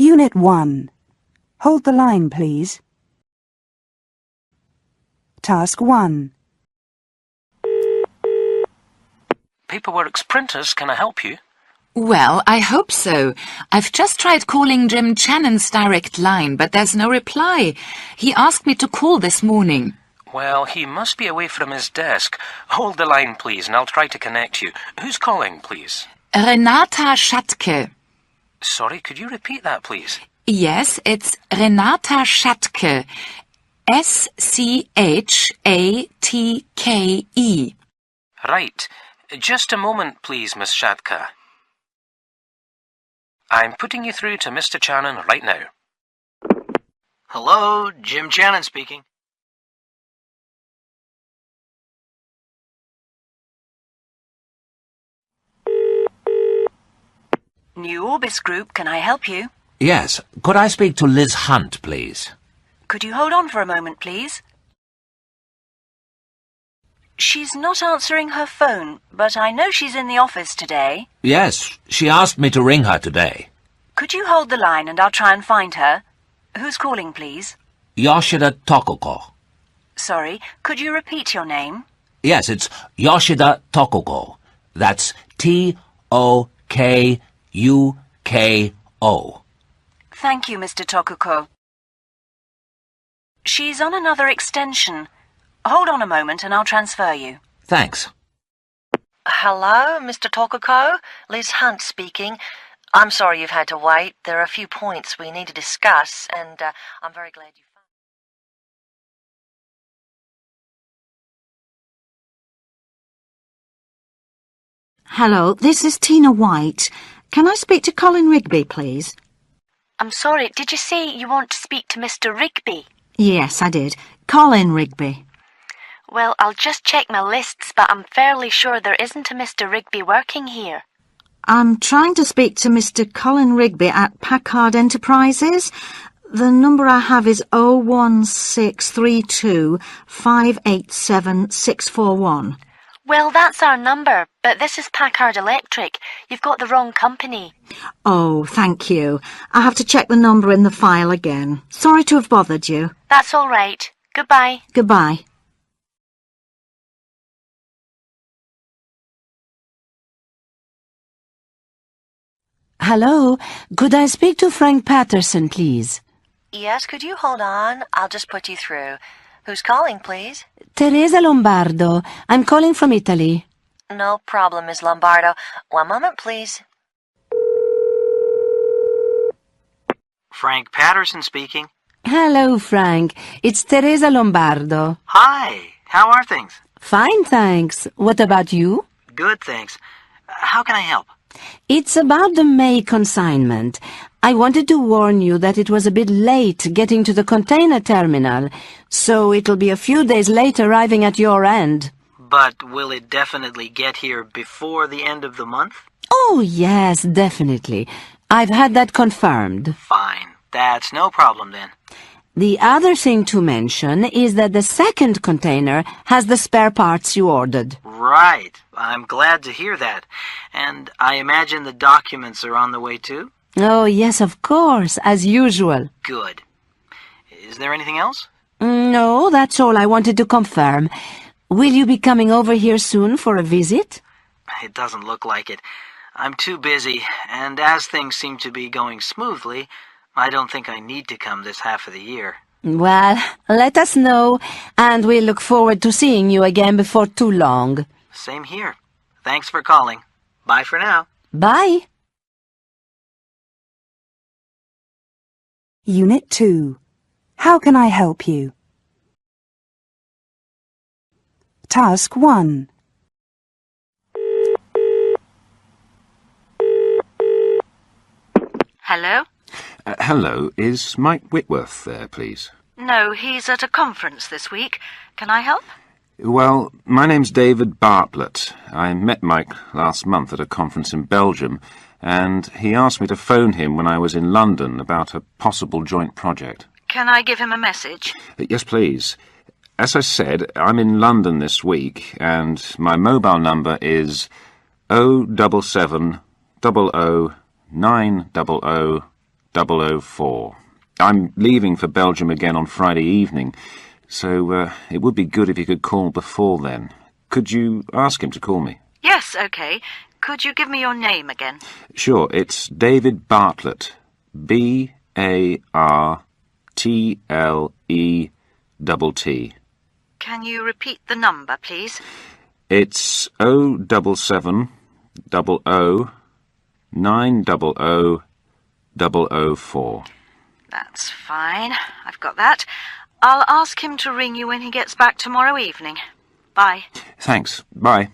Unit 1. Hold the line, please. Task 1. Paperworks Printers, can I help you? Well, I hope so. I've just tried calling Jim Channon's direct line, but there's no reply. He asked me to call this morning. Well, he must be away from his desk. Hold the line, please, and I'll try to connect you. Who's calling, please? Renata Schatke. Sorry, could you repeat that, please? Yes, it's Renata Schatke. S-C-H-A-T-K-E. Right. Just a moment, please, Miss Shadka. I'm putting you through to Mr. Channon right now. Hello, Jim Channon speaking. New Orbis Group, can I help you? Yes. Could I speak to Liz Hunt, please? Could you hold on for a moment, please? She's not answering her phone, but I know she's in the office today. Yes, she asked me to ring her today. Could you hold the line and I'll try and find her? Who's calling, please? Yoshida Tokoko. Sorry, could you repeat your name? Yes, it's Yoshida Tokoko. That's T-O-K-U-K-O. Thank you, Mr. Tokuko. She's on another extension. Hold on a moment and I'll transfer you. Thanks. Hello, Mr. Tokuko. Liz Hunt speaking. I'm sorry you've had to wait. There are a few points we need to discuss, and I'm very glad you phoned. Hello, this is Tina White. Can I speak to Colin Rigby, please? I'm sorry, did you say you want to speak to Mr. Rigby? Yes, I did. Colin Rigby. Well, I'll just check my lists, but I'm fairly sure there isn't a Mr. Rigby working here. I'm trying to speak to Mr. Colin Rigby at Packard Enterprises. The number I have is 01632 587 641. Well, that's our number, but this is Packard Electric. You've got the wrong company. Oh, thank you. I have to check the number in the file again. Sorry to have bothered you. That's all right. Goodbye. Goodbye. Hello, could I speak to Frank Patterson, please? Yes, could you hold on? I'll just put you through. Who's calling, please? Teresa Lombardo. I'm calling from Italy. No problem, Miss Lombardo. One moment, please. Frank Patterson speaking. Hello, Frank. It's Teresa Lombardo. Hi, how are things? Fine, thanks. What about you? Good, thanks. How can I help? It's about the May consignment. I wanted to warn you that it was a bit late getting to the container terminal, so it'll be a few days late arriving at your end. But will it definitely get here before the end of the month? Oh, yes, definitely. I've had that confirmed. Fine. That's no problem then. The other thing to mention is that the second container has the spare parts you ordered. Right. I'm glad to hear that. And I imagine the documents are on the way too? Oh, yes, of course, as usual. Good. Is there anything else? No, that's all I wanted to confirm. Will you be coming over here soon for a visit? It doesn't look like it. I'm too busy, and as things seem to be going smoothly, I don't think I need to come this half of the year. Well, let us know, and we look forward to seeing you again before too long. Same here. Thanks for calling. Bye for now. Bye. Unit 2. How can I help you? Task 1. Hello? Hello, is Mike Whitworth there, please? No, he's at a conference this week. Can I help? Well, my name's David Bartlett. I met Mike last month at a conference in Belgium, and he asked me to phone him when I was in London about a possible joint project. Can I give him a message? Yes, please. As I said, I'm in London this week, and my mobile number is 077 00 900 004. I'm leaving for Belgium again on Friday evening, so it would be good if you could call before then. Could you ask him to call me? Yes, OK. Could you give me your name again? Sure, it's David Bartlett. B-A-R-T-L-E-T-T. Can you repeat the number, please? It's 077 00 900 004. That's fine. I've got that. I'll ask him to ring you when he gets back tomorrow evening. Bye. Thanks. Bye.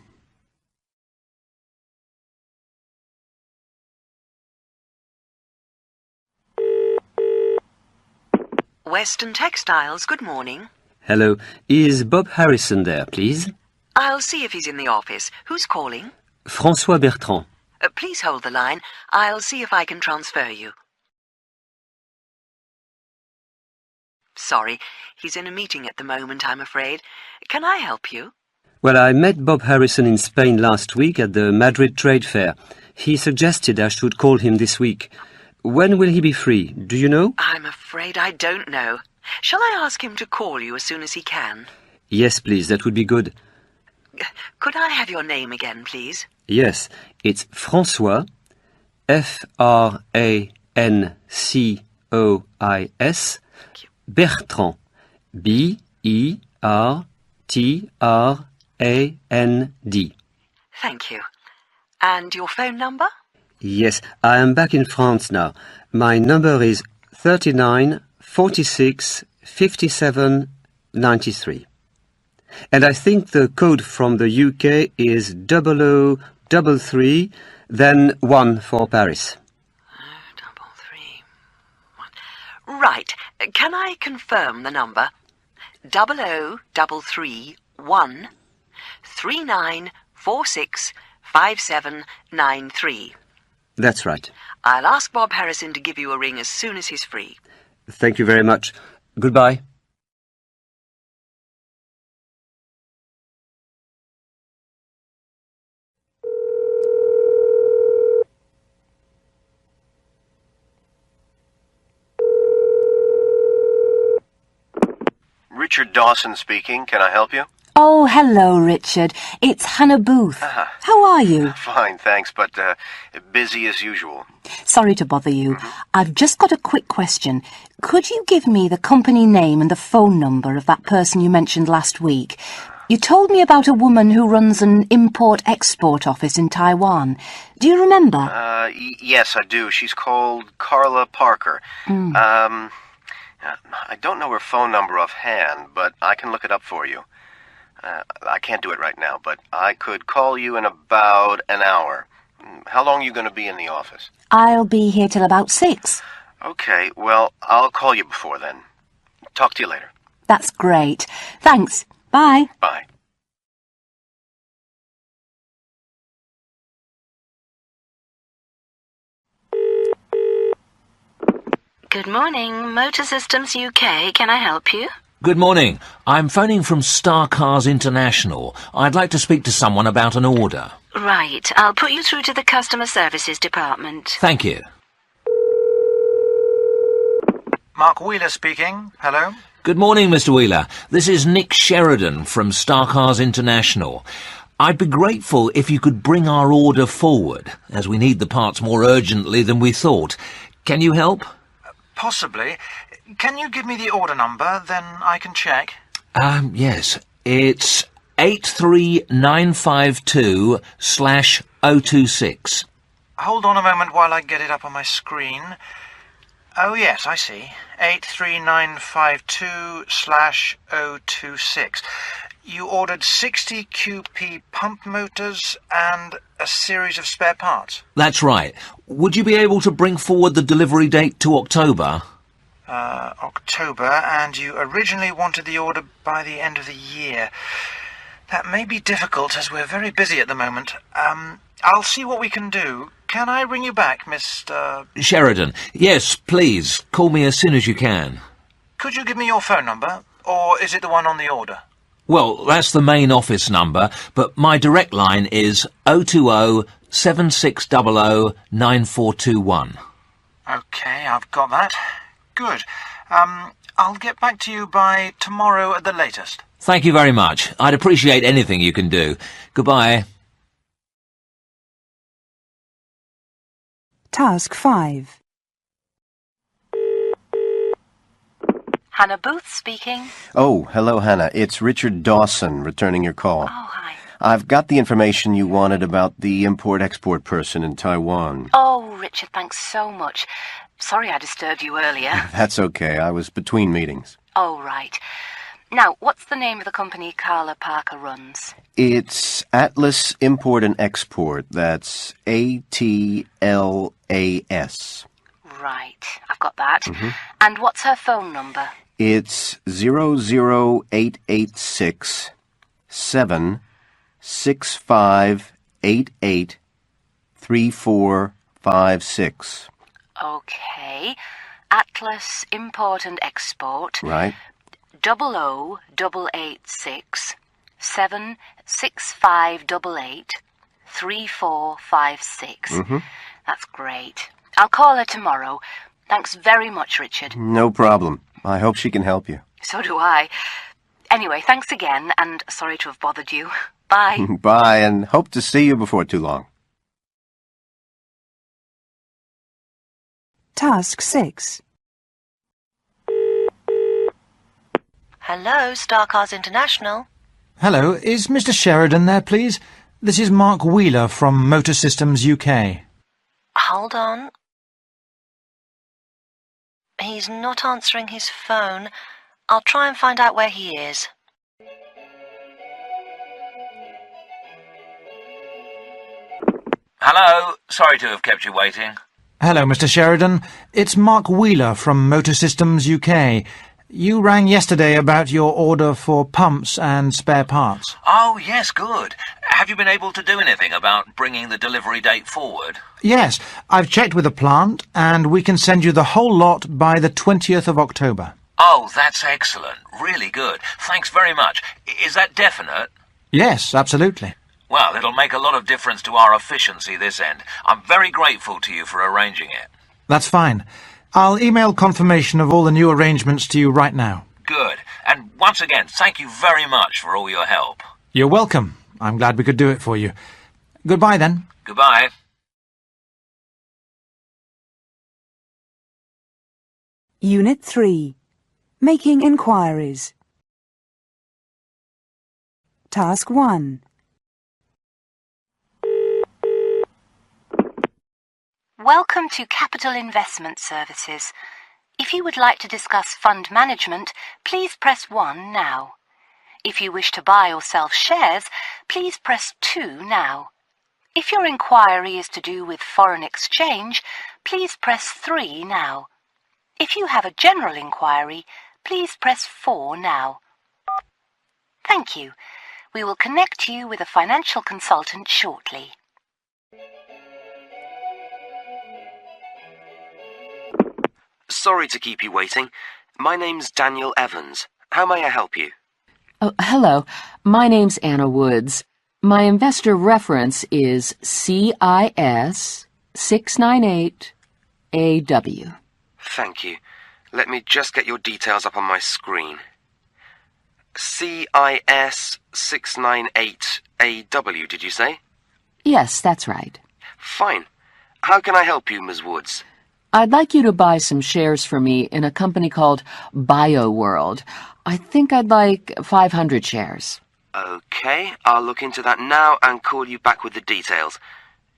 Western Textiles, good morning. Hello. Is Bob Harrison there, please? I'll see if he's in the office. Who's calling? François Bertrand. Please hold the line. I'll see if I can transfer you. Sorry, he's in a meeting at the moment, I'm afraid. Can I help you? Well, I met Bob Harrison in Spain last week at the Madrid Trade Fair. He suggested I should call him this week. When will he be free? Do you know? I'm afraid I don't know. Shall I ask him to call you as soon as he can? Yes, please. That would be good. Could I have your name again, please? Yes, it's François, F-R-A-N-C-O-I-S, Bertrand, B-E-R-T-R-A-N-D. Thank you. And your phone number? Yes, I am back in France now. My number is 39 46 57 93. And I think the code from the UK is 0033, then 1 for Paris. 033. Right. Can I confirm the number? 0033 3946 5793. That's right. I'll ask Bob Harrison to give you a ring as soon as he's free. Thank you very much. Goodbye. Richard Dawson speaking. Can I help you? Oh, hello, Richard. It's Hannah Booth. How are you? Fine, thanks, but busy as usual. Sorry to bother you. I've just got a quick question. Could you give me the company name and the phone number of that person you mentioned last week? You told me about a woman who runs an import-export office in Taiwan. Do you remember? Yes, I do. She's called Carla Parker. I don't know her phone number offhand, but I can look it up for you. I can't do it right now, but I could call you in about an hour. How long are you going to be in the office? I'll be here till about 6. Okay, well, I'll call you before then. Talk to you later. That's great. Thanks. Bye. Bye. Good morning, Motor Systems UK. Can I help you? Good morning. I'm phoning from Star Cars International. I'd like to speak to someone about an order. Right. I'll put you through to the customer services department. Thank you. Mark Wheeler speaking. Hello. Good morning, Mr. Wheeler. This is Nick Sheridan from Star Cars International. I'd be grateful if you could bring our order forward, as we need the parts more urgently than we thought. Can you help? Possibly. Can you give me the order number, then I can check? Yes. It's 83952/026. Hold on a moment while I get it up on my screen. Oh, yes, I see. 83952/026. You ordered 60 QP pump motors and a series of spare parts. That's right. Would you be able to bring forward the delivery date to October? October, and you originally wanted the order by the end of the year. That may be difficult, as we're very busy at the moment. I'll see what we can do. Can I ring you back, Mr... Sheridan. Yes, please. Call me as soon as you can. Could you give me your phone number, or is it the one on the order? Well, that's the main office number, but my direct line is 020 7600 9421. Okay, I've got that. Good. I'll get back to you by tomorrow at the latest. Thank you very much. I'd appreciate anything you can do. Goodbye. Task 5. Hannah Booth speaking. Oh, hello, Hannah. It's Richard Dawson returning your call. Oh, hi. I've got the information you wanted about the import-export person in Taiwan. Oh, Richard, thanks so much. Sorry I disturbed you earlier. That's okay. I was between meetings. Oh, right. Now, what's the name of the company Carla Parker runs? It's Atlas Import and Export. That's ATLAS. Right, I've got that. Mm-hmm. And what's her phone number? It's 00886 76588 3456. Okay. Atlas Import and Export. Right. 00886 76588 3456. Mm-hmm. That's great. I'll call her tomorrow. Thanks very much, Richard. No problem. I hope she can help you. So do I. Anyway, thanks again, and sorry to have bothered you. Bye. Bye, and hope to see you before too long. Task 6. Hello, Star Cars International. Hello, is Mr. Sheridan there, please? This is Mark Wheeler from Motor Systems UK. Hold on. He's not answering his phone. I'll try and find out where he is. Hello. Sorry to have kept you waiting. Hello, Mr. Sheridan. It's Mark Wheeler from Motor Systems UK. You rang yesterday about your order for pumps and spare parts. Oh, yes, good. Have you been able to do anything about bringing the delivery date forward? Yes, I've checked with the plant, and we can send you the whole lot by the 20th of October. Oh, that's excellent. Really good. Thanks very much. Is that definite? Yes, absolutely. Well, it'll make a lot of difference to our efficiency this end. I'm very grateful to you for arranging it. That's fine. I'll email confirmation of all the new arrangements to you right now. Good. And once again, thank you very much for all your help. You're welcome. I'm glad we could do it for you. Goodbye, then. Goodbye. Unit 3. Making enquiries. Task 1. Welcome to Capital Investment Services. If you would like to discuss fund management, please press 1 now. If you wish to buy or sell shares, please press 2 now. If your inquiry is to do with foreign exchange, please press 3 now. If you have a general inquiry, please press 4 now. Thank you. We will connect you with a financial consultant shortly. Sorry to keep you waiting. My name's Daniel Evans. How may I help you? Oh, hello. My name's Anna Woods. My investor reference is CIS 698AW. Thank you. Let me just get your details up on my screen. CIS 698AW, did you say? Yes, that's right. Fine. How can I help you, Ms. Woods? I'd like you to buy some shares for me in a company called BioWorld. I think I'd like 500 shares. Okay, I'll look into that now and call you back with the details.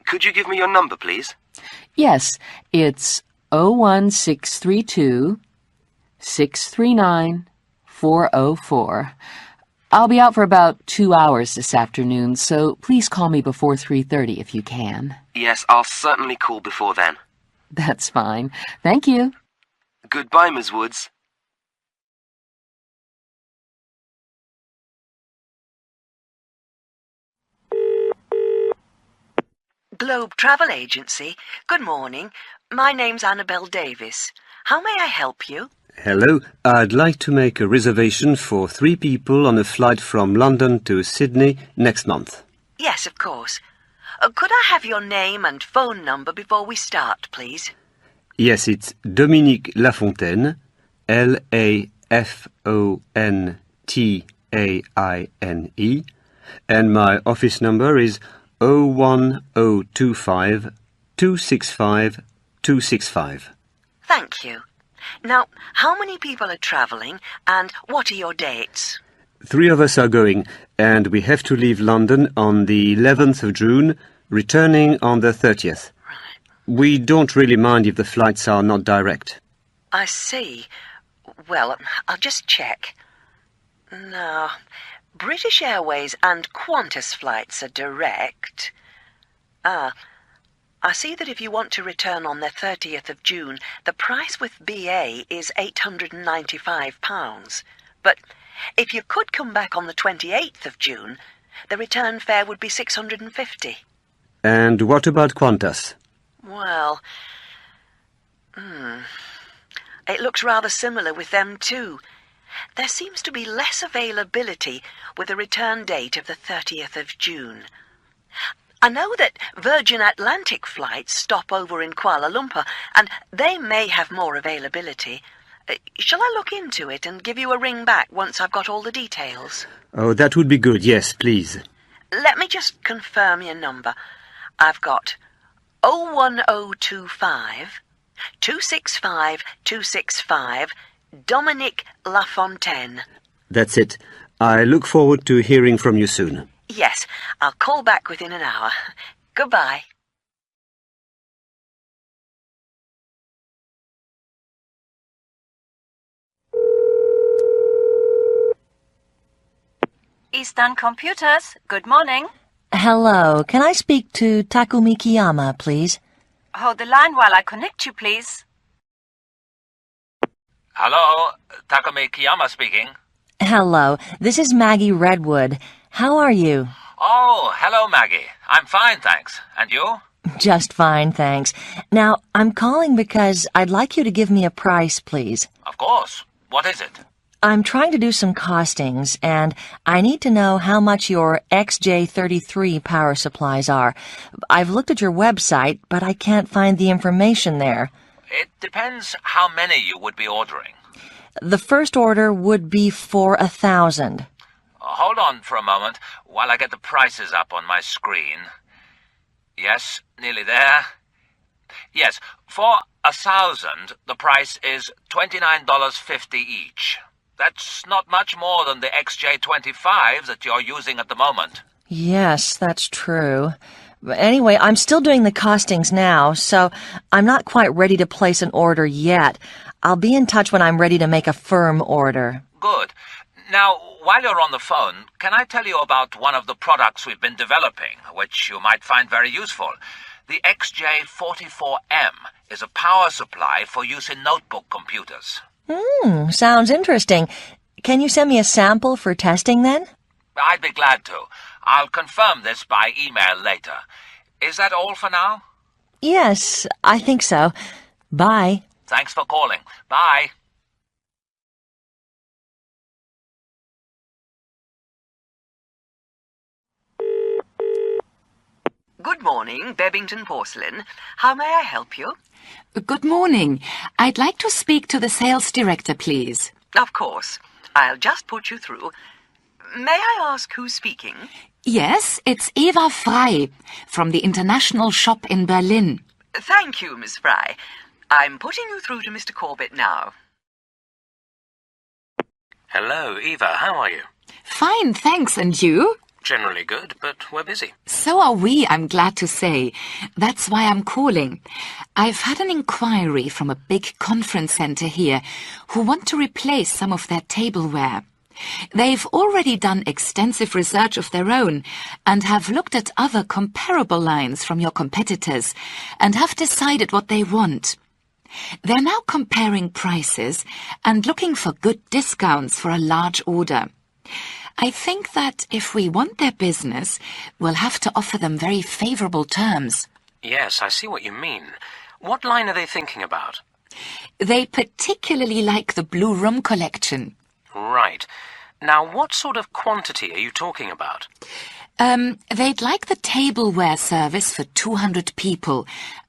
Could you give me your number, please? Yes, it's 01632 639 404. I'll be out for about 2 hours this afternoon, so please call me before 3:30 if you can. Yes, I'll certainly call before then. That's fine. Thank you. Goodbye, Ms. Woods. Globe Travel Agency. Good morning. My name's Annabelle Davis. How may I help you? Hello. I'd like to make a reservation for 3 people on a flight from London to Sydney next month. Yes, of course. Could I have your name and phone number before we start, please? Yes, it's Dominique Lafontaine, Lafontaine, and my office number is 01025 265 265. Thank you. Now, how many people are travelling and what are your dates? 3 of us are going, and we have to leave London on the 11th of June, returning on the 30th. Right. We don't really mind if the flights are not direct. I see. Well, I'll just check. No, British Airways and Qantas flights are direct. I see that if you want to return on the 30th of June, the price with BA is £895. But if you could come back on the 28th of June, the return fare would be £650. And what about Qantas? Well, it looks rather similar with them too. There seems to be less availability with a return date of the 30th of June. I know that Virgin Atlantic flights stop over in Kuala Lumpur, and they may have more availability. Shall I look into it and give you a ring back once I've got all the details? Oh, that would be good, yes, please. Let me just confirm your number. I've got 01025 265 265 Dominique Lafontaine. That's it. I look forward to hearing from you soon. Yes, I'll call back within an hour. Goodbye. Eastern Computers, good morning. Hello, can I speak to Takumi Kiyama, please? Hold the line while I connect you, please. Hello, Takumi Kiyama speaking. Hello, this is Maggie Redwood. How are you? Oh, hello, Maggie. I'm fine, thanks. And you? Just fine, thanks. Now, I'm calling because I'd like you to give me a price, please. Of course. What is it? I'm trying to do some costings, and I need to know how much your XJ33 power supplies are. I've looked at your website, but I can't find the information there. It depends how many you would be ordering. The first order would be for 1,000. Hold on for a moment while I get the prices up on my screen. Yes, nearly there. Yes, for 1,000, the price is $29.50 each. That's not much more than the XJ25 that you're using at the moment. Yes, that's true. But anyway, I'm still doing the costings now, so I'm not quite ready to place an order yet. I'll be in touch when I'm ready to make a firm order. Good. Now, while you're on the phone, can I tell you about one of the products we've been developing, which you might find very useful? The XJ44M is a power supply for use in notebook computers. Sounds interesting. Can you send me a sample for testing then? I'd be glad to. I'll confirm this by email later. Is that all for now? Yes, I think so. Bye. Thanks for calling. Bye. Good morning, Bebbington Porcelain. How may I help you? Good morning. I'd like to speak to the sales director, please. Of course. I'll just put you through. May I ask who's speaking? Yes, it's Eva Frey from the International Shop in Berlin. Thank you, Miss Fry. I'm putting you through to Mr. Corbett now. Hello, Eva. How are you? Fine, thanks. And you? Generally good, but we're busy. So are we, I'm glad to say. That's why I'm calling. I've had an inquiry from a big conference centre here who want to replace some of their tableware. They've already done extensive research of their own and have looked at other comparable lines from your competitors and have decided what they want. They're now comparing prices and looking for good discounts for a large order. I think that if we want their business, we'll have to offer them very favourable terms. Yes, I see what you mean. What line are they thinking about? They particularly like the Blue Room collection. Right. Now, what sort of quantity are you talking about? They'd like the tableware service for 200 people,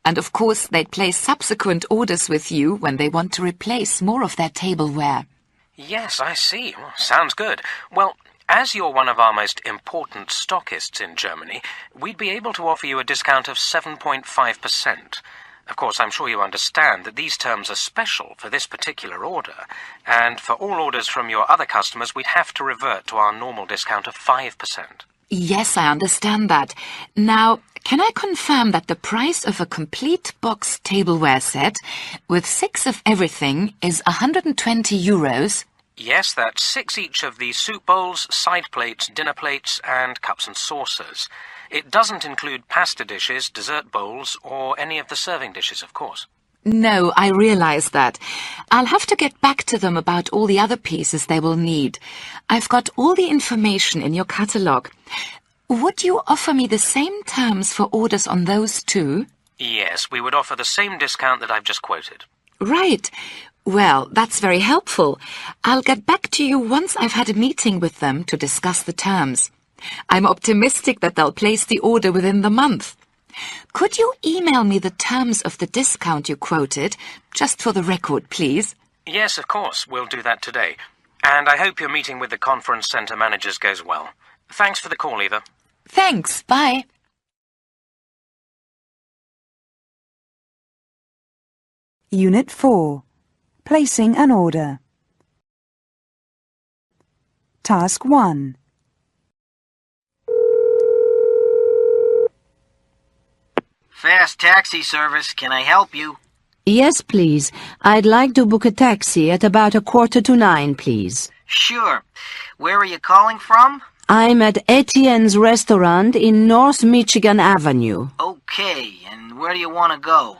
And of course, they'd place subsequent orders with you when they want to replace more of their tableware. Yes, I see. Well, sounds good. Well, as you're one of our most important stockists in Germany, we'd be able to offer you a discount of 7.5%. Of course, I'm sure you understand that these terms are special for this particular order, and for all orders from your other customers, we'd have to revert to our normal discount of 5%. Yes, I understand that. Now, can I confirm that the price of a complete box tableware set with 6 of everything is €120? Yes, that's 6 each of the soup bowls, side plates, dinner plates, and cups and saucers. It doesn't include pasta dishes, dessert bowls, or any of the serving dishes, of course. No, I realize that. I'll have to get back to them about all the other pieces they will need. I've got all the information in your catalogue. Would you offer me the same terms for orders on those too? Yes, we would offer the same discount that I've just quoted. Right. Well, that's very helpful. I'll get back to you once I've had a meeting with them to discuss the terms. I'm optimistic that they'll place the order within the month. Could you email me the terms of the discount you quoted, just for the record, please? Yes, of course. We'll do that today. And I hope your meeting with the conference centre managers goes well. Thanks for the call, Eva. Thanks. Bye. Unit 4. Placing an order. Task 1. Fast taxi service, can I help you? Yes, please. I'd like to book a taxi at about 8:45, please. Sure. Where are you calling from? I'm at Etienne's restaurant in North Michigan Avenue. Okay, and where do you want to go?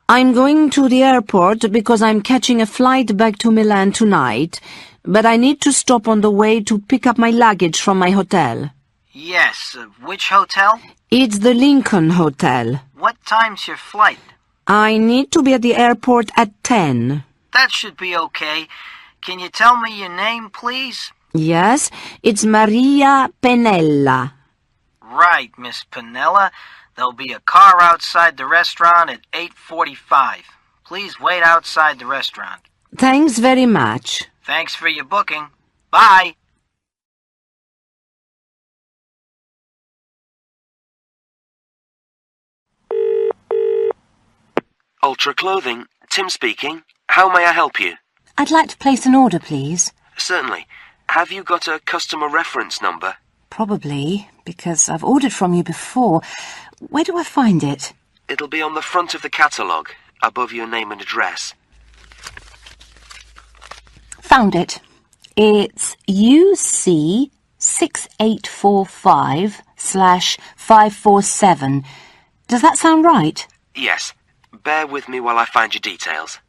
I'm going to the airport because I'm catching a flight back to Milan tonight, but I need to stop on the way to pick up my luggage from my hotel. Yes, which hotel? It's the Lincoln Hotel. What time's your flight? I need to be at the airport at 10. That should be okay. Can you tell me your name, please? Yes, it's Maria Pennella. Right, Miss Pennella. There'll be a car outside the restaurant at 8:45. Please wait outside the restaurant. Thanks very much. Thanks for your booking. Bye. Ultra Clothing, Tim speaking. How may I help you? I'd like to place an order, please. Certainly. Have you got a customer reference number? Probably, because I've ordered from you before. Where do I find it? It'll be on the front of the catalogue, above your name and address. Found it. It's UC 6845/547. Does that sound right? Yes. Bear with me while I find your details.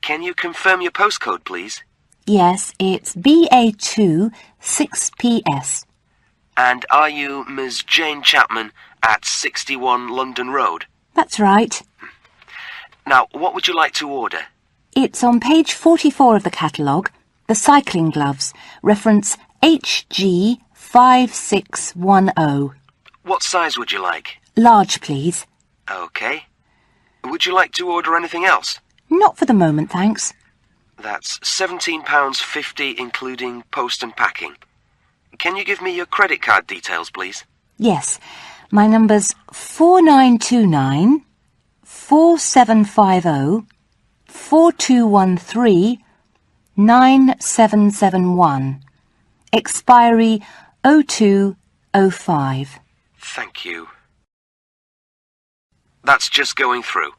Can you confirm your postcode, please? Yes, it's BA2 6PS. And are you Ms. Jane Chapman at 61 London Road? That's right. Now, what would you like to order? It's on page 44 of the catalogue, the cycling gloves, reference HG5610. What size would you like? Large, please. Okay. Would you like to order anything else? Not for the moment, thanks. That's £17.50 including post and packing. Can you give me your credit card details, please? Yes. My number's 4929 4750 4213 9771. Expiry 0205. Thank you. That's just going through.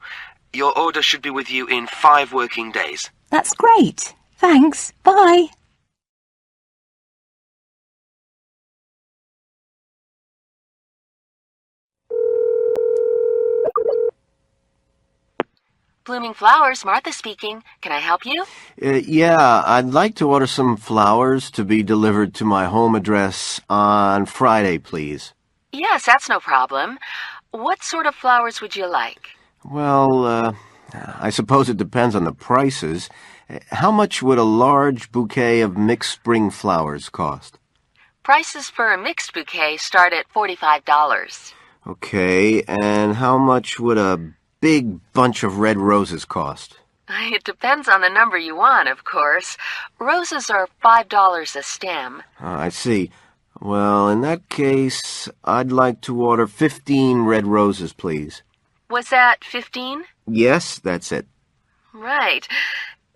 Your order should be with you in 5 working days. That's great. Thanks. Bye. Blooming Flowers, Martha speaking. Can I help you? Yeah, I'd like to order some flowers to be delivered to my home address on Friday, please. Yes, that's no problem. What sort of flowers would you like? Well, I suppose it depends on the prices. How much would a large bouquet of mixed spring flowers cost? Prices for a mixed bouquet start at $45. Okay, and how much would a big bunch of red roses cost? It depends on the number you want, of course. Roses are $5 a stem. I see. Well, in that case, I'd like to order 15 red roses, please. Was that 15? Yes, that's it. Right.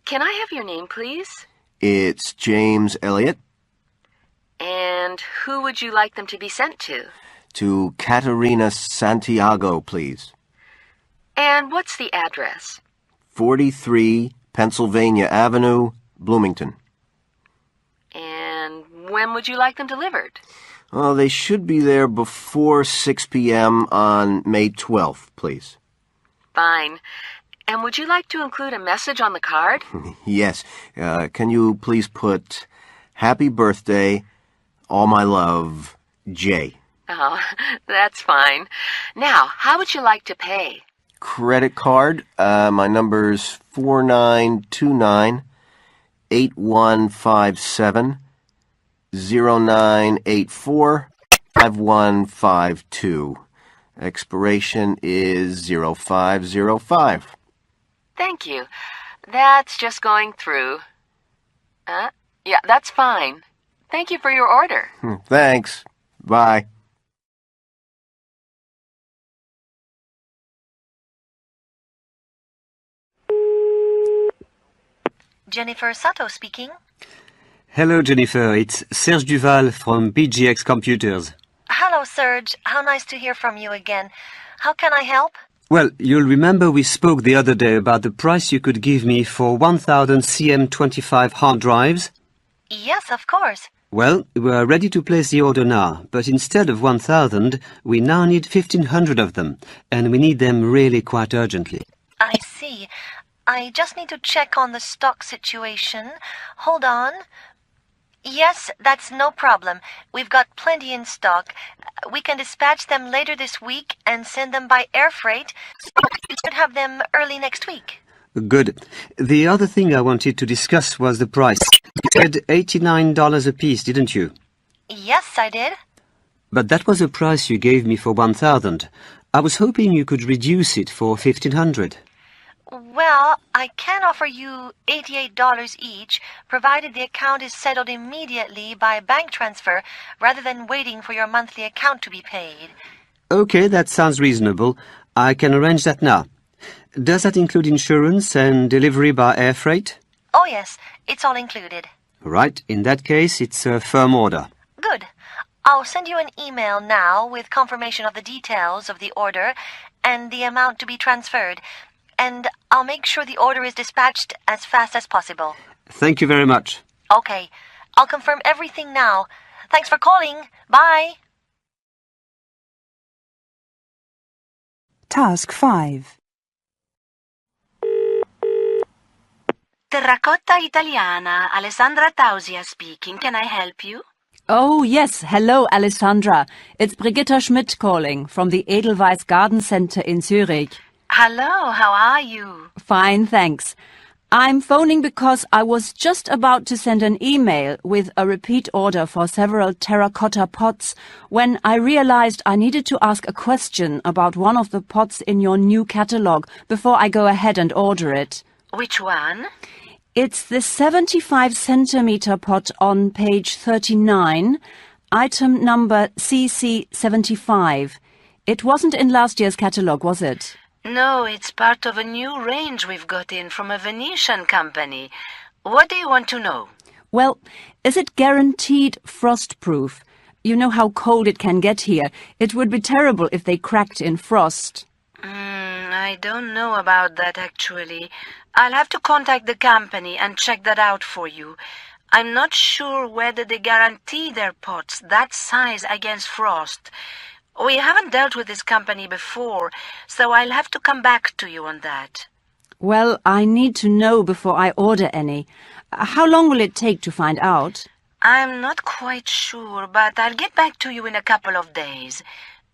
Can I have your name, please? It's James Elliott. And who would you like them to be sent to? To Caterina Santiago, please. And what's the address? 43 Pennsylvania Avenue, Bloomington. And when would you like them delivered? Oh, they should be there before 6 p.m. on May 12th, please. Fine. And would you like to include a message on the card? Yes. Can you please put, Happy birthday, all my love, Jay. Oh, that's fine. Now, how would you like to pay? Credit card. My number's 4929-8157. 0984-5152. Expiration is 0505. Thank you. That's just going through. Yeah, that's fine. Thank you for your order. Thanks. Bye. Jennifer Sato speaking. Hello, Jennifer. It's Serge Duval from BGX Computers. Hello, Serge. How nice to hear from you again. How can I help? Well, you'll remember we spoke the other day about the price you could give me for 1,000 CM25 hard drives. Yes, of course. Well, we're ready to place the order now, but instead of 1,000, we now need 1,500 of them, and we need them really quite urgently. I see. I just need to check on the stock situation. Hold on. Yes, that's no problem. We've got plenty in stock. We can dispatch them later this week and send them by air freight. We should have them early next week. Good. The other thing I wanted to discuss was the price. You said $89 a piece, didn't you? Yes, I did. But that was the price you gave me for 1,000. I was hoping you could reduce it for 1,500. Well, I can offer you $88 each, provided the account is settled immediately by bank transfer, rather than waiting for your monthly account to be paid. Okay, that sounds reasonable. I can arrange that now. Does that include insurance and delivery by air freight? Oh yes, it's all included. Right, in that case, it's a firm order. Good. I'll send you an email now with confirmation of the details of the order and the amount to be transferred. And I'll make sure the order is dispatched as fast as possible. Thank you very much. Okay. I'll confirm everything now. Thanks for calling. Bye. Task 5. Terracotta Italiana, Alessandra Tausia speaking. Can I help you? Oh, yes. Hello, Alessandra. It's Brigitta Schmidt calling from the Edelweiss Garden Center in Zurich. Hello, how are you? Fine, thanks. I'm phoning because I was just about to send an email with a repeat order for several terracotta pots when I realized I needed to ask a question about one of the pots in your new catalogue before I go ahead and order it. Which one? It's the 75-centimeter pot on page 39, item number CC75. It wasn't in last year's catalogue, was it? No, it's part of a new range we've got in from a Venetian company. What do you want to know? Well, is it guaranteed frost-proof? You know how cold it can get here. It would be terrible if they cracked in frost. I don't know about that, actually. I'll have to contact the company and check that out for you. I'm not sure whether they guarantee their pots that size against frost. We haven't dealt with this company before, so I'll have to come back to you on that. Well, I need to know before I order any. How long will it take to find out? I'm not quite sure, but I'll get back to you in a couple of days.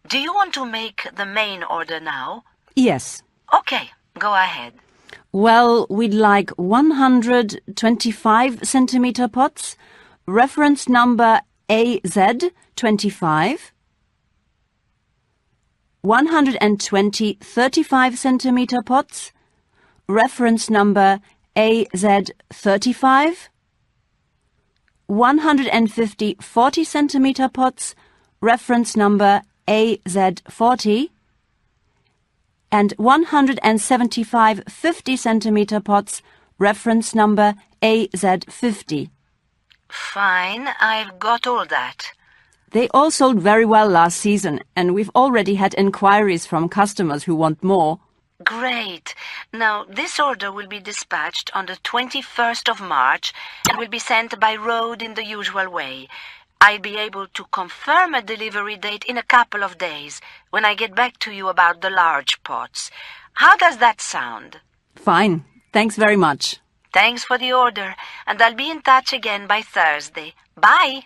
Do you want to make the main order now? Yes. Okay, go ahead. Well, we'd like 125-centimeter pots, reference number AZ25. 120 35cm pots, reference number AZ35, 150 40cm pots, reference number AZ40, and 175 50cm pots, reference number AZ50. Fine, I've got all that. They all sold very well last season, and we've already had enquiries from customers who want more. Great. Now, this order will be dispatched on the 21st of March and will be sent by road in the usual way. I'll be able to confirm a delivery date in a couple of days when I get back to you about the large pots. How does that sound? Fine. Thanks very much. Thanks for the order, and I'll be in touch again by Thursday. Bye.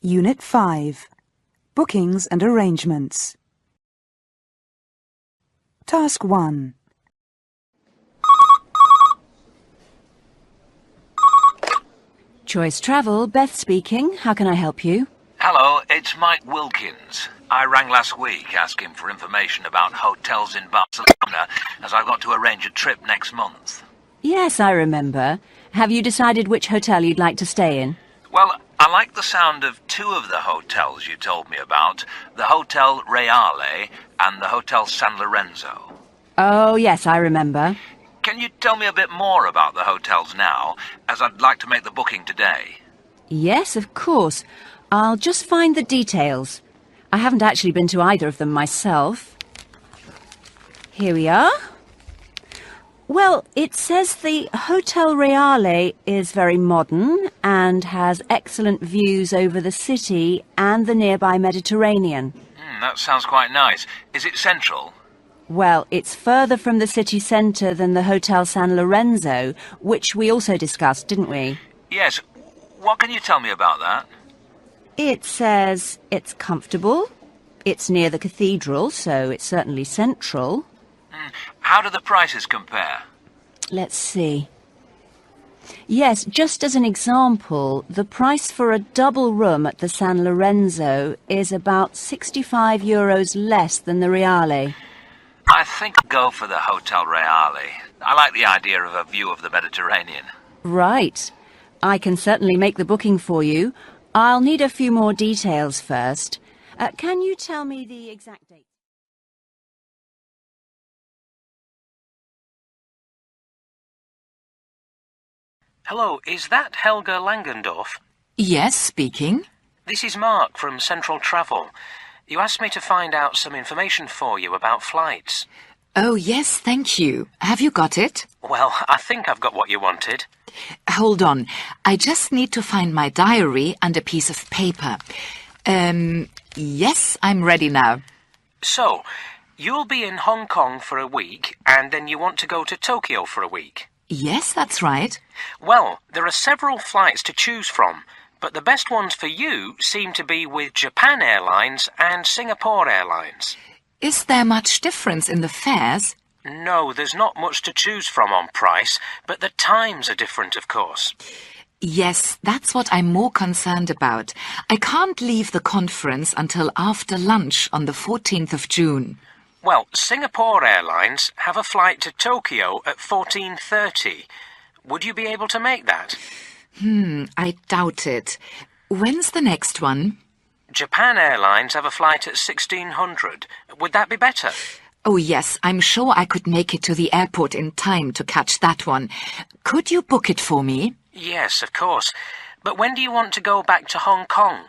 Unit 5. Bookings and Arrangements. Task 1. Choice Travel, Beth speaking. How can I help you? Hello, it's Mike Wilkins. I rang last week asking for information about hotels in Barcelona, as I've got to arrange a trip next month. Yes, I remember. Have you decided which hotel you'd like to stay in? Well, I like the sound of two of the hotels you told me about, the Hotel Reale and the Hotel San Lorenzo. Oh, yes, I remember. Can you tell me a bit more about the hotels now, as I'd like to make the booking today? Yes, of course. I'll just find the details. I haven't actually been to either of them myself. Here we are. Well, it says the Hotel Reale is very modern and has excellent views over the city and the nearby Mediterranean. That sounds quite nice. Is it central? Well, it's further from the city centre than the Hotel San Lorenzo, which we also discussed, didn't we? Yes. What can you tell me about that? It says it's comfortable. It's near the cathedral, so it's certainly central. How do the prices compare? Let's see. Yes, just as an example, the price for a double room at the San Lorenzo is about €65 less than the Reale. I think I'll go for the Hotel Reale. I like the idea of a view of the Mediterranean. Right. I can certainly make the booking for you. I'll need a few more details first. Can you tell me the exact date? Hello, is that Helga Langendorf? Yes, speaking. This is Mark from Central Travel. You asked me to find out some information for you about flights. Oh, yes, thank you. Have you got it? Well, I think I've got what you wanted. Hold on. I just need to find my diary and a piece of paper. Yes, I'm ready now. So, you'll be in Hong Kong for a week, and then you want to go to Tokyo for a week. Yes, that's right. Well, there are several flights to choose from, but the best ones for you seem to be with Japan Airlines and Singapore Airlines. Is there much difference in the fares? No, there's not much to choose from on price, but the times are different, of course. Yes, that's what I'm more concerned about. I can't leave the conference until after lunch on the 14th of June. Well, Singapore Airlines have a flight to Tokyo at 14:30. Would you be able to make that? I doubt it. When's the next one? Japan Airlines have a flight at 1600. Would that be better? Oh, yes, I'm sure I could make it to the airport in time to catch that one. Could you book it for me? Yes, of course. But when do you want to go back to Hong Kong?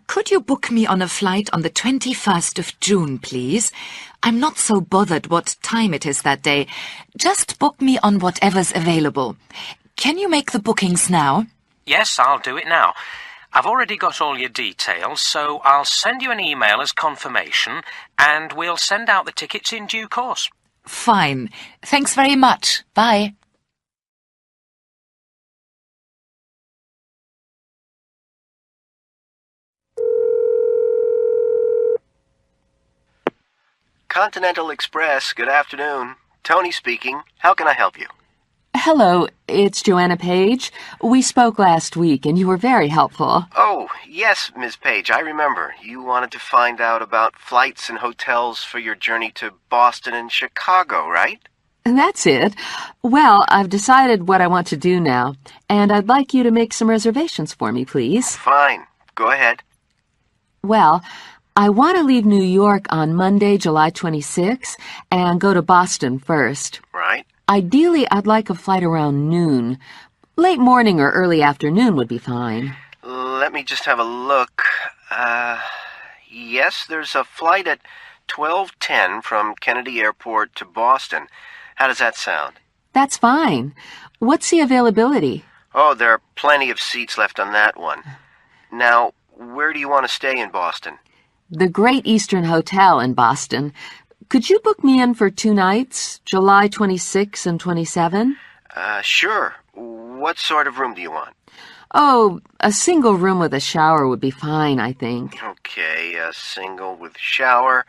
Could you book me on a flight on the 21st of June, please? I'm not so bothered what time it is that day. Just book me on whatever's available. Can you make the bookings now? Yes, I'll do it now. I've already got all your details, so I'll send you an email as confirmation, and we'll send out the tickets in due course. Fine. Thanks very much. Bye. Continental Express, good afternoon. Tony speaking. How can I help you? Hello, it's Joanna Page. We spoke last week, and you were very helpful. Oh, yes, Miss Page, I remember. You wanted to find out about flights and hotels for your journey to Boston and Chicago, right? That's it. Well, I've decided what I want to do now, and I'd like you to make some reservations for me, please. Fine. Go ahead. Well, I want to leave New York on Monday, July 26, and go to Boston first. Right. Ideally, I'd like a flight around noon. Late morning or early afternoon would be fine. Let me just have a look. Yes, there's a flight at 12:10 from Kennedy Airport to Boston. How does that sound? That's fine. What's the availability? Oh, there are plenty of seats left on that one. Now, where do you want to stay in Boston? The Great Eastern Hotel in Boston. Could you book me in for 2 nights, July 26 and 27? Sure. What sort of room do you want? Oh, a single room with a shower would be fine, I think. Okay, a single with shower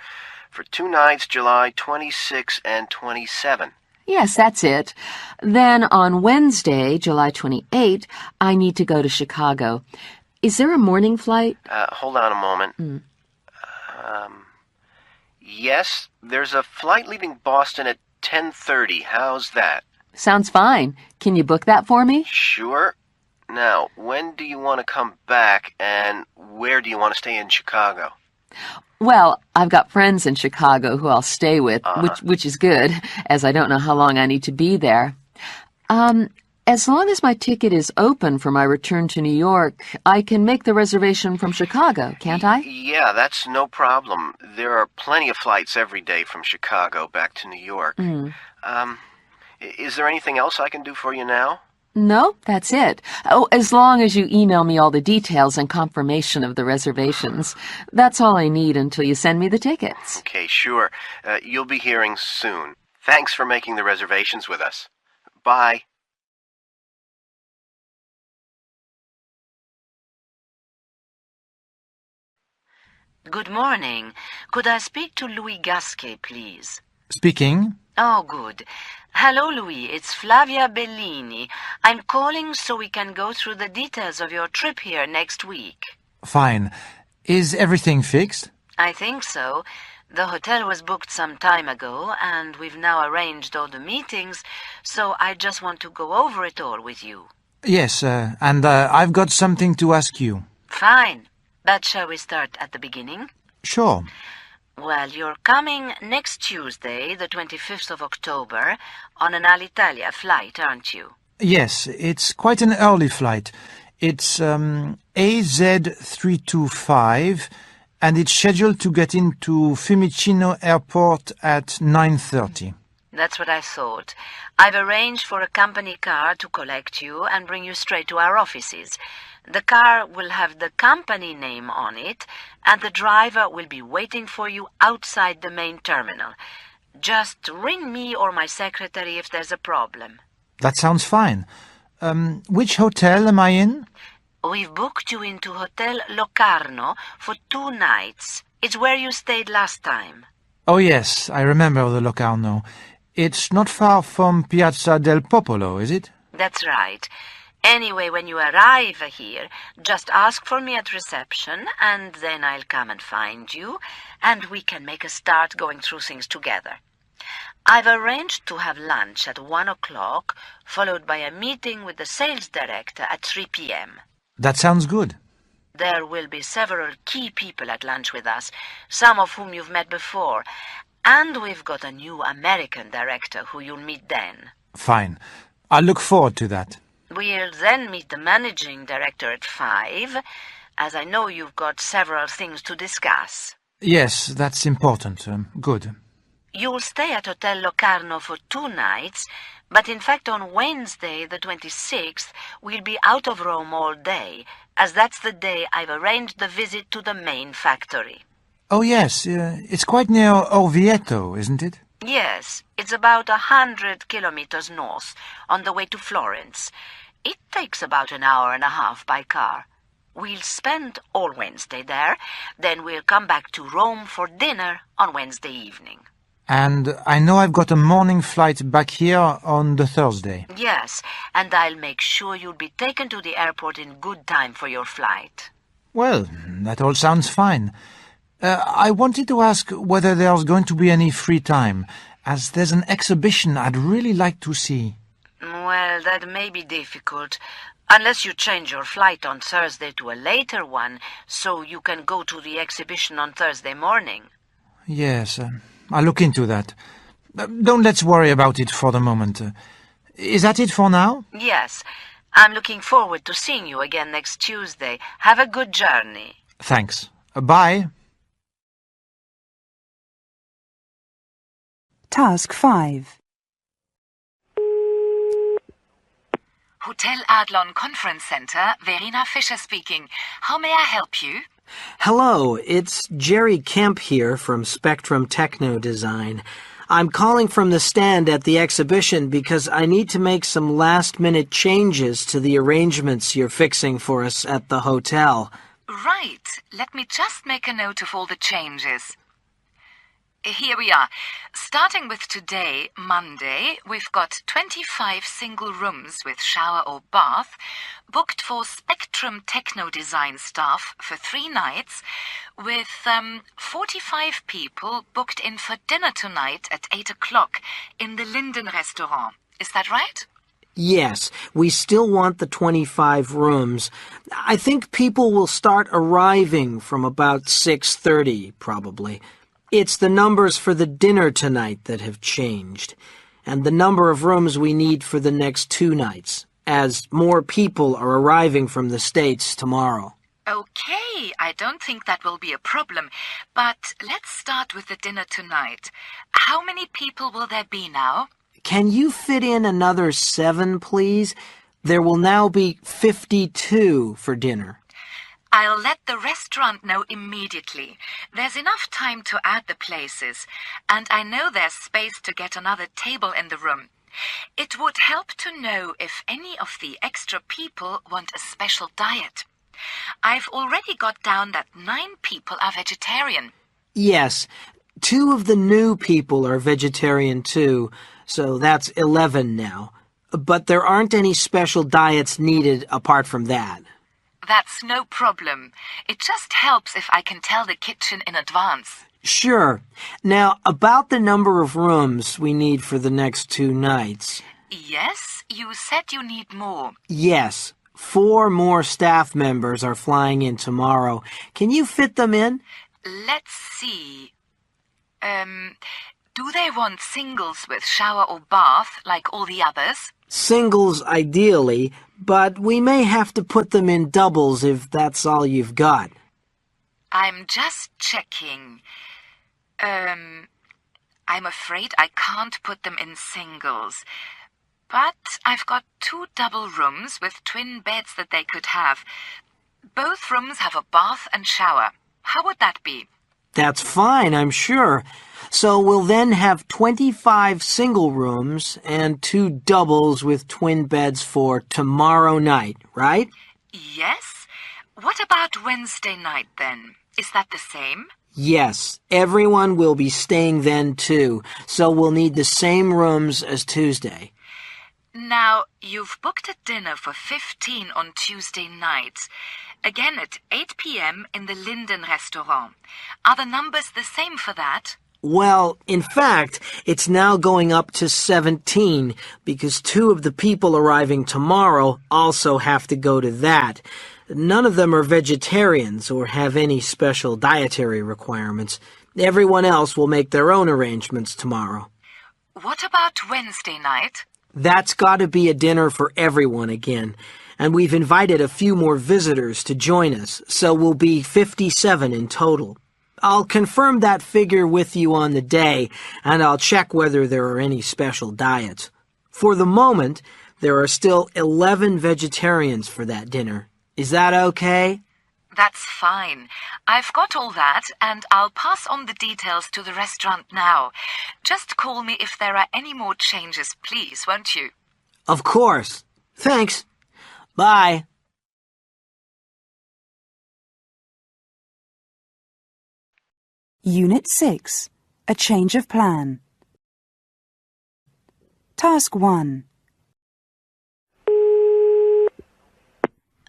for 2 nights, July 26 and 27. Yes, that's it. Then on Wednesday, July 28, I need to go to Chicago. Is there a morning flight? Hold on a moment. Yes, there's a flight leaving Boston at 10:30. How's that? Sounds fine. Can you book that for me? Sure. Now, when do you want to come back, and where do you want to stay in Chicago? Well, I've got friends in Chicago who I'll stay with, which is good, as I don't know how long I need to be there. As long as my ticket is open for my return to New York, I can make the reservation from Chicago, can't I? Yeah, that's no problem. There are plenty of flights every day from Chicago back to New York. Is there anything else I can do for you now? No, that's it. Oh, as long as you email me all the details and confirmation of the reservations. That's all I need until you send me the tickets. Okay, sure. You'll be hearing soon. Thanks for making the reservations with us. Bye. Good morning. Could I speak to Louis Gasquet, please? Speaking. Oh, good. Hello, Louis. It's Flavia Bellini. I'm calling so we can go through the details of your trip here next week. Fine. Is everything fixed? I think so. The hotel was booked some time ago, and we've now arranged all the meetings, so I just want to go over it all with you. Yes, and I've got something to ask you. Fine. But shall we start at the beginning? Sure. Well, you're coming next Tuesday, the 25th of October, on an Alitalia flight, aren't you? Yes, it's quite an early flight. It's AZ325, and it's scheduled to get into Fiumicino Airport at 9:30. That's what I thought. I've arranged for a company car to collect you and bring you straight to our offices. The car will have the company name on it, and the driver will be waiting for you outside the main terminal. Just ring me or my secretary if there's a problem. That sounds fine. Which hotel am I in? We've booked you into Hotel Locarno for 2 nights. It's where you stayed last time. Oh, yes, I remember the Locarno. It's not far from Piazza del Popolo, is it? That's right. Anyway, when you arrive here, just ask for me at reception, and then I'll come and find you, and we can make a start going through things together. I've arranged to have lunch at 1 o'clock, followed by a meeting with the sales director at 3 p.m. That sounds good. There will be several key people at lunch with us, some of whom you've met before, and we've got a new American director who you'll meet then. Fine. I look forward to that. We'll then meet the managing director at 5, as I know you've got several things to discuss. Yes, that's important. Good. You'll stay at Hotel Locarno for 2 nights, but in fact on Wednesday, the 26th, we'll be out of Rome all day, as that's the day I've arranged the visit to the main factory. Oh, yes, it's quite near Orvieto, isn't it? Yes, it's about 100 kilometers north, on the way to Florence. It takes about an hour and a half by car. We'll spend all Wednesday there, then we'll come back to Rome for dinner on Wednesday evening. And I know I've got a morning flight back here on the Thursday. Yes, and I'll make sure you'll be taken to the airport in good time for your flight. Well, that all sounds fine. I wanted to ask whether there's going to be any free time, as there's an exhibition I'd really like to see. Well, that may be difficult, unless you change your flight on Thursday to a later one, so you can go to the exhibition on Thursday morning. Yes, I'll look into that. Don't let's worry about it for the moment. Is that it for now? Yes, I'm looking forward to seeing you again next Tuesday. Have a good journey. Thanks. Bye. Task 5. Hotel Adlon Conference Center, Verena Fischer speaking. How may I help you? Hello, it's Jerry Kemp here from Spectrum Techno Design. I'm calling from the stand at the exhibition because I need to make some last-minute changes to the arrangements you're fixing for us at the hotel. Right. Let me just make a note of all the changes. Here we are. Starting with today, Monday, we've got 25 single rooms with shower or bath, booked for Spectrum Techno Design staff for 3 nights, with 45 people booked in for dinner tonight at 8 o'clock in the Linden restaurant. Is that right? Yes, we still want the 25 rooms. I think people will start arriving from about 6:30, probably. It's the numbers for the dinner tonight that have changed, and the number of rooms we need for the next 2 nights, as more people are arriving from the States tomorrow. Okay, I don't think that will be a problem, but let's start with the dinner tonight. How many people will there be now? Can you fit in another 7, please? There will now be 52 for dinner. I'll let the restaurant know immediately. There's enough time to add the places, and I know there's space to get another table in the room. It would help to know if any of the extra people want a special diet. I've already got down that 9 people are vegetarian. Yes, 2 of the new people are vegetarian too, so that's 11 now. But there aren't any special diets needed apart from that. That's no problem. It just helps if I can tell the kitchen in advance. Sure. Now, about the number of rooms we need for the next 2 nights. Yes, you said you need more. Yes, 4 more staff members are flying in tomorrow. Can you fit them in? Let's see. Do they want singles with shower or bath, like all the others? Singles, ideally, but we may have to put them in doubles if that's all you've got. I'm just checking. I'm afraid I can't put them in singles. But I've got 2 double rooms with twin beds that they could have. Both rooms have a bath and shower. How would that be? That's fine, I'm sure. So we'll then have 25 single rooms and 2 doubles with twin beds for tomorrow night, right? Yes. What about Wednesday night, then? Is that the same? Yes, everyone will be staying then too, so we'll need the same rooms as Tuesday. Now, you've booked a dinner for 15 on Tuesday night. Again at 8 p.m. in the Linden restaurant. Are the numbers the same for that? Well, in fact, it's now going up to 17 because 2 of the people arriving tomorrow also have to go to that. None of them are vegetarians or have any special dietary requirements. Everyone else will make their own arrangements tomorrow. What about Wednesday night? That's got to be a dinner for everyone again. And we've invited a few more visitors to join us, so we'll be 57 in total. I'll confirm that figure with you on the day, and I'll check whether there are any special diets. For the moment, there are still 11 vegetarians for that dinner. Is that okay? That's fine. I've got all that, and I'll pass on the details to the restaurant now. Just call me if there are any more changes, please, won't you? Of course. Thanks. Bye. Unit 6. A change of plan. Task 1.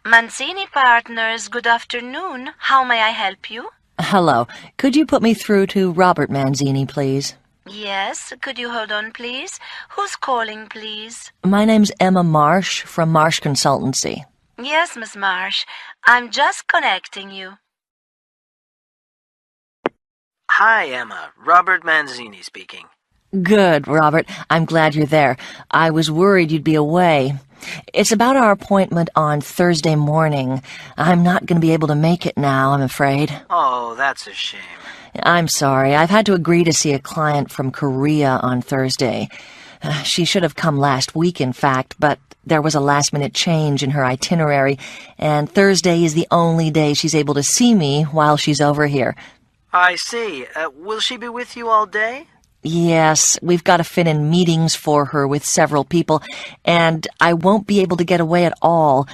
Manzini Partners, good afternoon. How may I help you? Hello. Could you put me through to Robert Manzini, please? Yes, could you hold on, please? Who's calling, please? My name's Emma Marsh from Marsh Consultancy. Yes, Miss Marsh. I'm just connecting you. Hi, Emma. Robert Manzini speaking. Good, Robert. I'm glad you're there. I was worried you'd be away. It's about our appointment on Thursday morning. I'm not going to be able to make it now, I'm afraid. Oh, that's a shame. I'm sorry. I've had to agree to see a client from Korea on Thursday. She should have come last week, in fact, but there was a last-minute change in her itinerary, and Thursday is the only day she's able to see me while she's over here. I see. Will she be with you all day? Yes, we've got to fit in meetings for her with several people, and I won't be able to get away at all.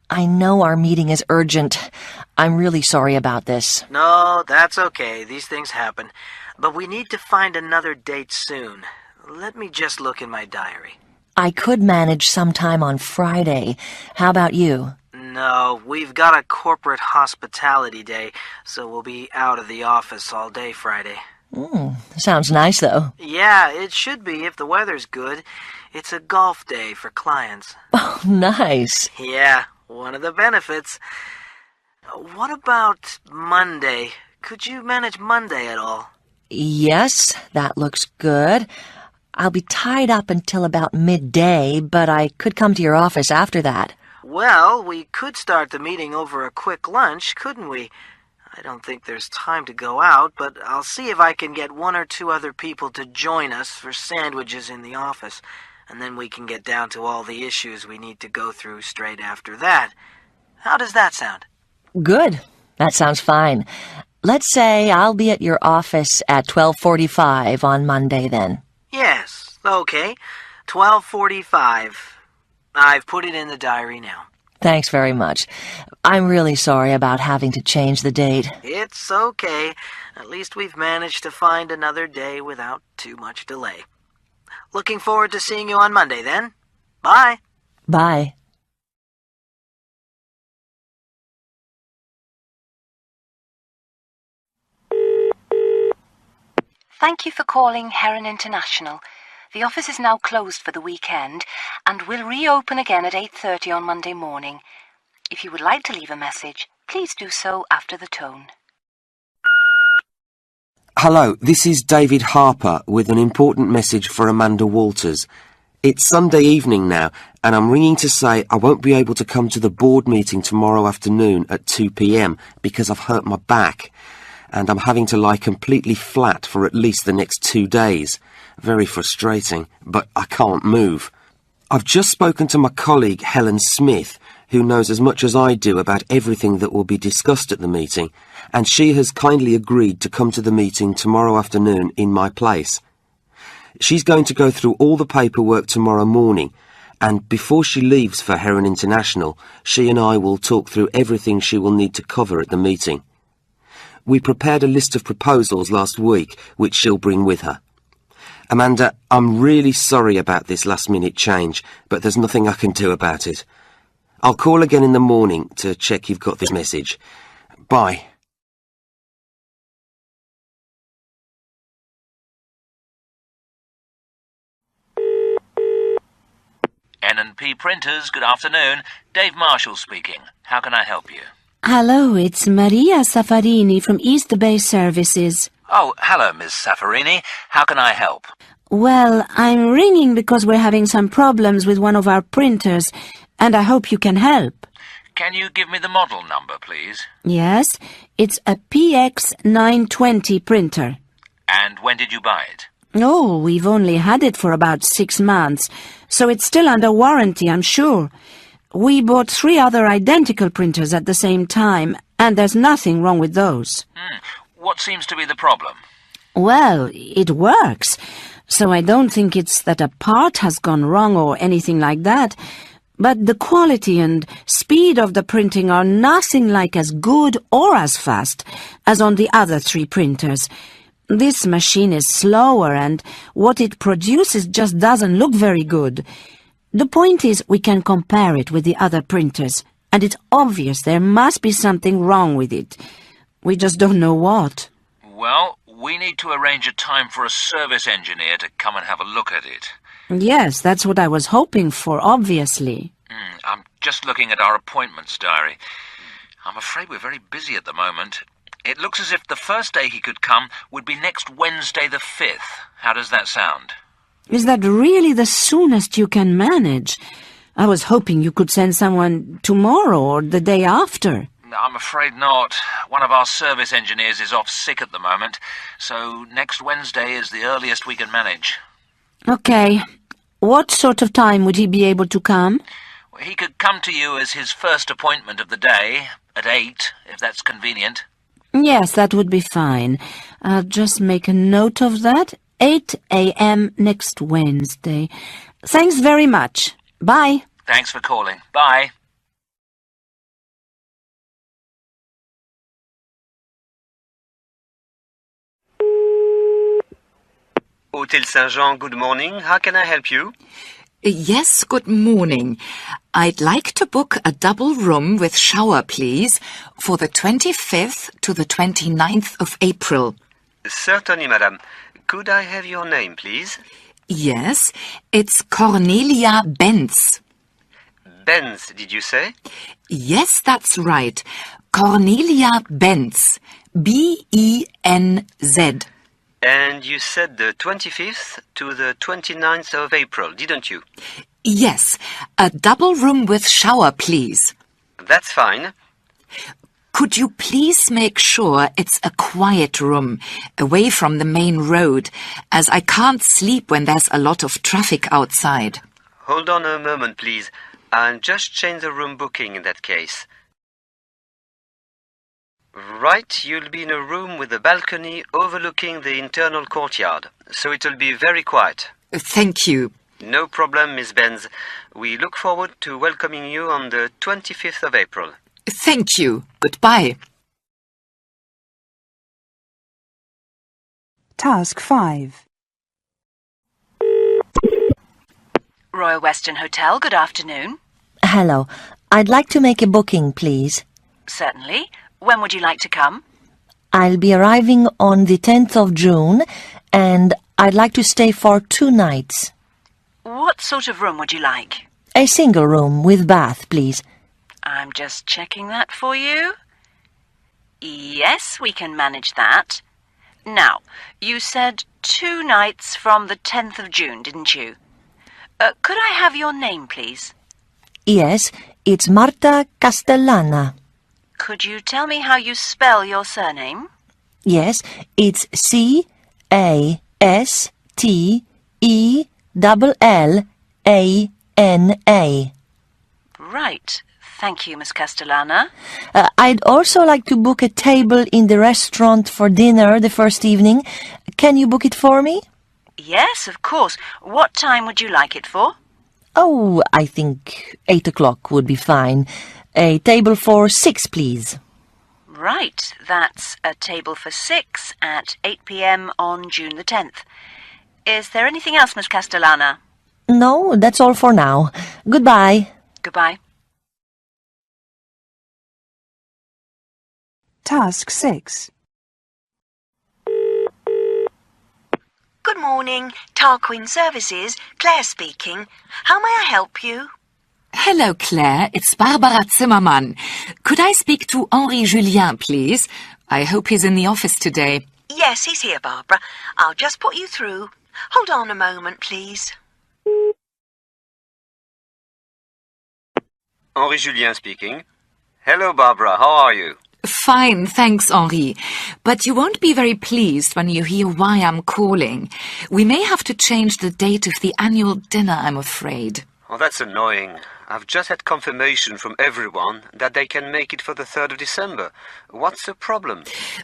I know our meeting is urgent. I'm really sorry about this. No, that's okay. These things happen. But we need to find another date soon. Let me just look in my diary. I could manage sometime on Friday. How about you? No, we've got a corporate hospitality day, so we'll be out of the office all day Friday. Sounds nice, though. Yeah, it should be if the weather's good. It's a golf day for clients. Oh, nice. Yeah, one of the benefits. What about Monday? Could you manage Monday at all? Yes, that looks good. I'll be tied up until about midday, but I could come to your office after that. Well, we could start the meeting over a quick lunch, couldn't we? I don't think there's time to go out, but I'll see if I can get one or two other people to join us for sandwiches in the office, and then we can get down to all the issues we need to go through straight after that. How does that sound? Good. That sounds fine. Let's say I'll be at your office at 12:45 on Monday, then. Yes, okay. 12:45. I've put it in the diary now. Thanks very much. I'm really sorry about having to change the date. It's okay. At least we've managed to find another day without too much delay. Looking forward to seeing you on Monday, then. Bye. Bye. Thank you for calling Heron International. The office is now closed for the weekend and will reopen again at 8:30 on Monday morning. If you would like to leave a message, please do so after the tone. Hello, this is David Harper with an important message for Amanda Walters. It's Sunday evening now, and I'm ringing to say I won't be able to come to the board meeting tomorrow afternoon at 2 p.m. because I've hurt my back, and I'm having to lie completely flat for at least the next 2 days. Very frustrating, but I can't move. I've just spoken to my colleague Helen Smith, who knows as much as I do about everything that will be discussed at the meeting, and she has kindly agreed to come to the meeting tomorrow afternoon in my place. She's going to go through all the paperwork tomorrow morning, and before she leaves for Heron International, she and I will talk through everything she will need to cover at the meeting. We prepared a list of proposals last week, which she'll bring with her. Amanda, I'm really sorry about this last-minute change, but there's nothing I can do about it. I'll call again in the morning to check you've got this message. Bye. N&P Printers, good afternoon. Dave Marshall speaking. How can I help you? Hello, it's Maria Safarini from East Bay Services. Oh, hello, Miss Safarini. How can I help? Well, I'm ringing because we're having some problems with one of our printers, and I hope you can help. Can you give me the model number, please? Yes, it's a PX920 printer. And when did you buy it? Oh, we've only had it for about 6 months, so it's still under warranty, I'm sure. We bought 3 other identical printers at the same time, and there's nothing wrong with those. What seems to be the problem? Well, it works, so I don't think it's that a part has gone wrong or anything like that. But the quality and speed of the printing are nothing like as good or as fast as on the other 3 printers. This machine is slower and what it produces just doesn't look very good. The point is we can compare it with the other printers, and it's obvious there must be something wrong with it. We just don't know what. Well, we need to arrange a time for a service engineer to come and have a look at it. Yes, that's what I was hoping for, obviously. I'm just looking at our appointments diary. I'm afraid we're very busy at the moment. It looks as if the first day he could come would be next Wednesday the 5th. How does that sound? Is that really the soonest you can manage? I was hoping you could send someone tomorrow or the day after. I'm afraid not. One of our service engineers is off sick at the moment, so next Wednesday is the earliest we can manage. Okay. What sort of time would he be able to come? He could come to you as his first appointment of the day, at 8, if that's convenient. Yes, that would be fine. I'll just make a note of that. 8 a.m. next Wednesday. Thanks very much. Bye. Thanks for calling. Bye. Hotel Saint-Jean, good morning. How can I help you? Yes, good morning. I'd like to book a double room with shower, please, for the 25th to the 29th of April. Certainly, madam. Could I have your name, please? Yes, it's Cornelia Benz. Benz, did you say? Yes, that's right. Cornelia Benz. B-E-N-Z. And you said the 25th to the 29th of April, didn't you? Yes, a double room with shower, please. That's fine. Could you please make sure it's a quiet room, away from the main road, as I can't sleep when there's a lot of traffic outside? Hold on a moment, please. I'll just change the room booking in that case. Right, you'll be in a room with a balcony overlooking the internal courtyard, so it'll be very quiet. Thank you. No problem, Miss Benz. We look forward to welcoming you on the 25th of April. Thank you. Goodbye. Task 5. Royal Western Hotel, good afternoon. Hello. I'd like to make a booking, please. Certainly. When would you like to come? I'll be arriving on the 10th of June, and I'd like to stay for 2 nights. What sort of room would you like? A single room with bath, please. I'm just checking that for you. Yes, we can manage that. Now, you said 2 nights from the 10th of June, didn't you? Could I have your name, please? Yes, it's Marta Castellana. Could you tell me how you spell your surname? Yes, it's Castellana. Right. Thank you, Miss Castellana. I'd also like to book a table in the restaurant for dinner the first evening. Can you book it for me? Yes, of course. What time would you like it for? Oh, I think 8 o'clock would be fine. A table for 6, please. Right, that's a table for 6 at 8 p.m. on June the 10th. Is there anything else, Miss Castellana? No, that's all for now. Goodbye. Goodbye. Task 6. Good morning, Tarquin Services. Claire speaking. How may I help you? Hello, Claire. It's Barbara Zimmermann. Could I speak to Henri Julien, please? I hope he's in the office today. Yes, he's here, Barbara. I'll just put you through. Hold on a moment, please. Henri Julien speaking. Hello, Barbara. How are you? Fine, thanks, Henri. But you won't be very pleased when you hear why I'm calling. We may have to change the date of the annual dinner, I'm afraid. Oh, that's annoying. I've just had confirmation from everyone that they can make it for the 3rd of December. What's the problem?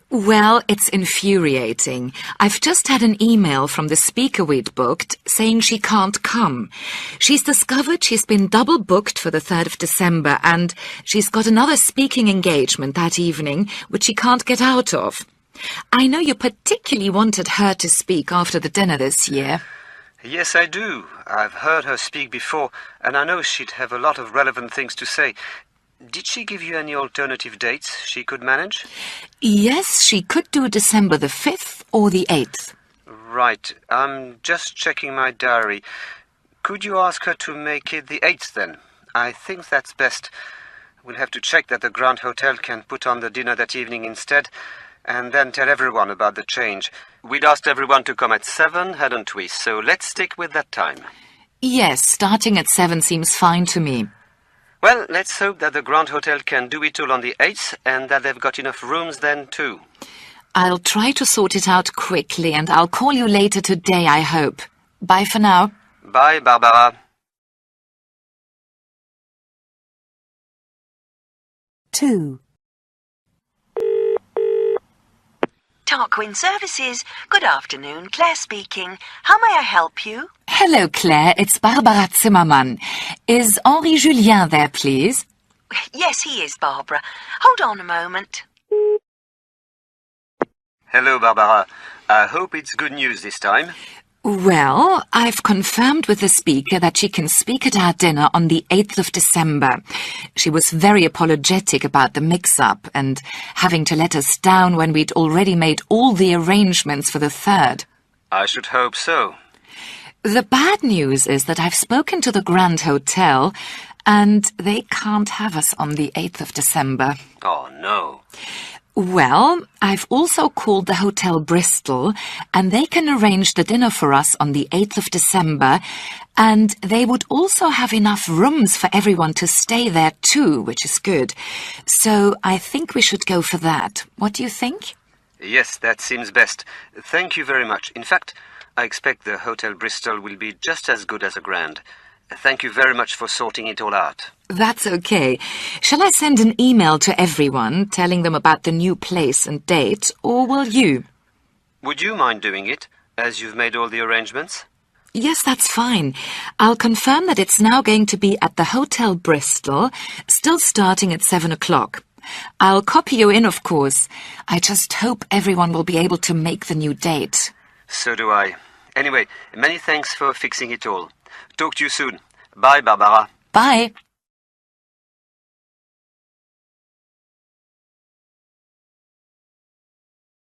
Well, it's infuriating. I've just had an email from the speaker we'd booked saying she can't come. She's discovered she's been double booked for the 3rd of December and she's got another speaking engagement that evening which she can't get out of. I know you particularly wanted her to speak after the dinner this year. Yes, I do. I've heard her speak before, and I know she'd have a lot of relevant things to say. Did she give you any alternative dates she could manage? Yes, she could do December the 5th or the 8th. Right. I'm just checking my diary. Could you ask her to make it the 8th then? I think that's best. We'll have to check that the Grand Hotel can put on the dinner that evening instead, and then tell everyone about the change. We'd asked everyone to come at 7, hadn't we? So let's stick with that time. Yes, starting at 7 seems fine to me. Well, let's hope that the Grand Hotel can do it all on the 8th, and that they've got enough rooms then too. I'll try to sort it out quickly, and I'll call you later today, I hope. Bye for now. Bye, Barbara. 2. Tarquin Services. Good afternoon. Claire speaking. How may I help you? Hello, Claire. It's Barbara Zimmermann. Is Henri Julien there, please? Yes, he is, Barbara. Hold on a moment. Hello, Barbara. I hope it's good news this time. Well, I've confirmed with the speaker that she can speak at our dinner on the 8th of December. She was very apologetic about the mix-up and having to let us down when we'd already made all the arrangements for the 3rd. I should hope so. The bad news is that I've spoken to the Grand Hotel and they can't have us on the 8th of December. Oh, no. Well, I've also called the Hotel Bristol, and they can arrange the dinner for us on the 8th of December, and they would also have enough rooms for everyone to stay there too, which is good. So I think we should go for that. What do you think? Yes, that seems best. Thank you very much. In fact, I expect the Hotel Bristol will be just as good as a Grand. Thank you very much for sorting it all out. That's okay. Shall I send an email to everyone telling them about the new place and date, or will you? Would you mind doing it, as you've made all the arrangements? Yes, that's fine. I'll confirm that it's now going to be at the Hotel Bristol, still starting at 7 o'clock. I'll copy you in, of course. I just hope everyone will be able to make the new date. So do I. Anyway, many thanks for fixing it all. Talk to you soon. Bye, Barbara. Bye.